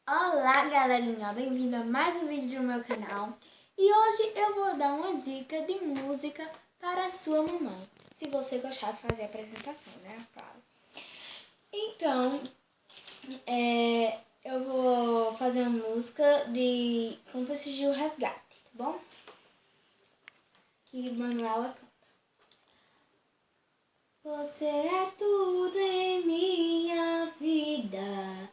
Olá, galerinha, bem-vindo a mais um vídeo do meu canal. E hoje eu vou dar uma dica de música para a sua mamãe, se você gostar de fazer a apresentação, né? Claro. Então, eu vou fazer uma música de Cúmplices de Resgate, tá bom? Que Manuela canta. Você é tudo em minha vida,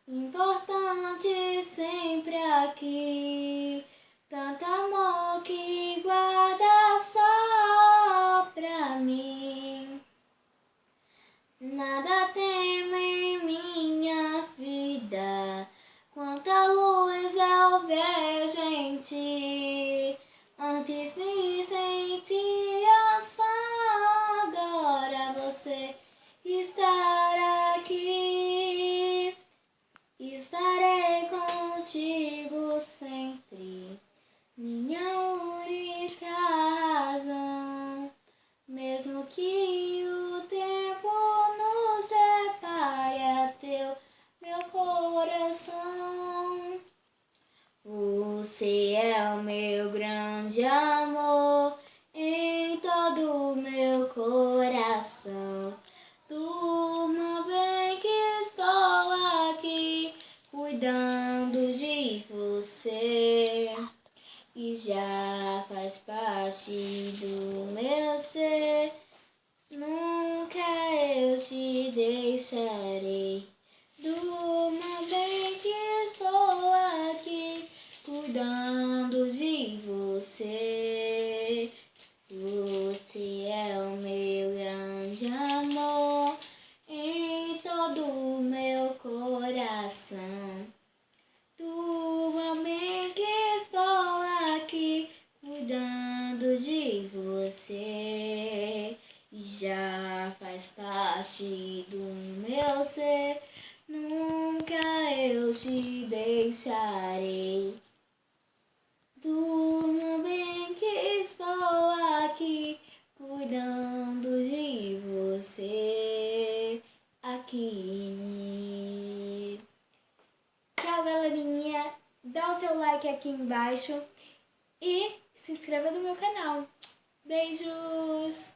importante sempre aqui. Tanto amor que guarda só pra mim. Nada temo em minha vida, quanta luz eu vejo em ti. Antes me sentia só, agora você estar aqui. Estarei contigo sempre, minha única razão. Mesmo que o tempo nos separe, é teu meu coração. Você é o meu grande amor em todo o meu coração. Durma bem que estou aqui cuidando de você e já faz parte do meu ser. Nunca eu te deixarei. Durma bem que estou aqui cuidando de você. Você é o meu grande amor em todo o meu coração. Durma bem que estou aqui cuidando de você e já faz parte do meu ser. Nunca eu te deixarei. Durma bem que estou aqui cuidando de você aqui. Tchau, galerinha. Dá o seu like aqui embaixo e se inscreva no meu canal. Beijos!